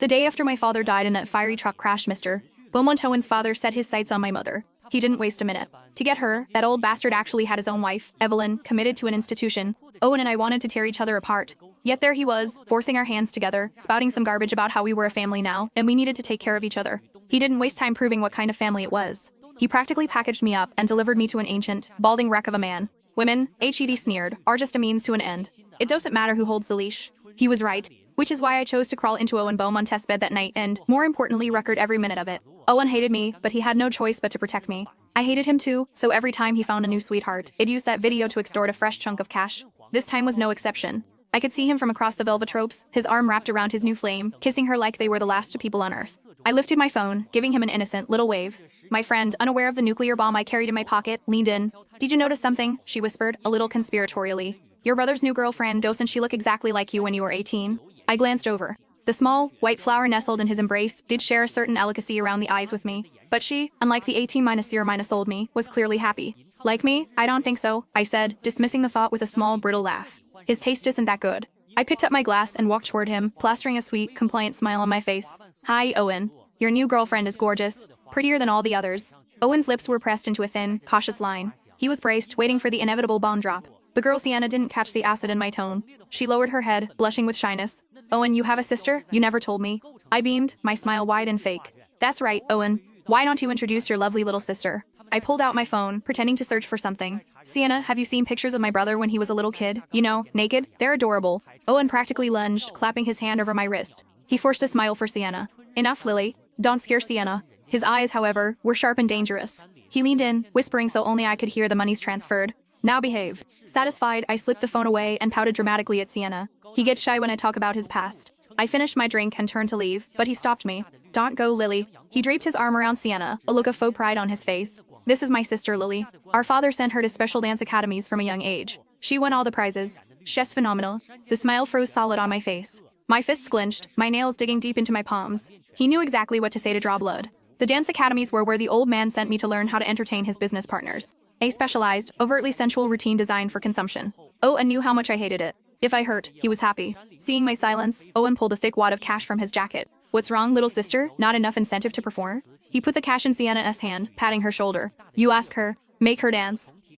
The day after my father died in a fiery truck crash, Mr. Beaumont Owen's father set his sights on my mother. He didn't waste a minute. To get her, that old bastard actually had his own wife, Evelyn, committed to an institution. Owen and I wanted to tear each other apart. Yet there he was, forcing our hands together, spouting some garbage about how we were a family now, and we needed to take care of each other. He didn't waste time proving what kind of family it was. He practically packaged me up and delivered me to an ancient, balding wreck of a man. Women, HED sneered, are just a means to an end. It doesn't matter who holds the leash. He was right. Which is why I chose to crawl into Owen Beaumont's bed that night and, more importantly, record every minute of it. Owen hated me, but he had no choice but to protect me. I hated him too, so every time he found a new sweetheart, it used that video to extort a fresh chunk of cash. This time was no exception. I could see him from across the velvetropes, his arm wrapped around his new flame, kissing her like they were the last two people on Earth. I lifted my phone, giving him an innocent little wave. My friend, unaware of the nuclear bomb I carried in my pocket, leaned in. "Did you notice something?" she whispered, a little conspiratorially. "Your brother's new girlfriend, doesn't she look exactly like you when you were 18? I glanced over. The small, white flower nestled in his embrace did share a certain delicacy around the eyes with me. But she, unlike the 18-0-old me, was clearly happy. "Like me? I don't think so," I said, dismissing the thought with a small, brittle laugh. "His taste isn't that good." I picked up my glass and walked toward him, plastering a sweet, compliant smile on my face. "Hi, Owen. Your new girlfriend is gorgeous. Prettier than all the others." Owen's lips were pressed into a thin, cautious line. He was braced, waiting for the inevitable bomb drop. The girl Sienna didn't catch the acid in my tone. She lowered her head, blushing with shyness. "Owen, you have a sister? You never told me." I beamed, my smile wide and fake. "That's right, Owen. Why don't you introduce your lovely little sister?" I pulled out my phone, pretending to search for something. "Sienna, have you seen pictures of my brother when he was a little kid? You know, naked? They're adorable." Owen practically lunged, clapping his hand over my wrist. He forced a smile for Sienna. "Enough, Lily. Don't scare Sienna." His eyes, however, were sharp and dangerous. He leaned in, whispering so only I could hear the monies transferred. "Now behave." Satisfied, I slipped the phone away and pouted dramatically at Sienna. He gets shy when I talk about his past. I finished my drink and turned to leave, but he stopped me. "Don't go, Lily." He draped his arm around Sienna, a look of faux pride on his face. "This is my sister, Lily. Our father sent her to special dance academies from a young age. She won all the prizes. She's phenomenal." The smile froze solid on my face. My fists clenched, my nails digging deep into my palms. He knew exactly what to say to draw blood. The dance academies were where the old man sent me to learn how to entertain his business partners. A specialized, overtly sensual routine designed for consumption. Owen knew how much I hated it. If I hurt, he was happy. Seeing my silence, Owen pulled a thick wad of cash from his jacket. "What's wrong, little sister? Not enough incentive to perform?" He put the cash in Sienna's hand, patting her shoulder. "You ask her. Make her dance."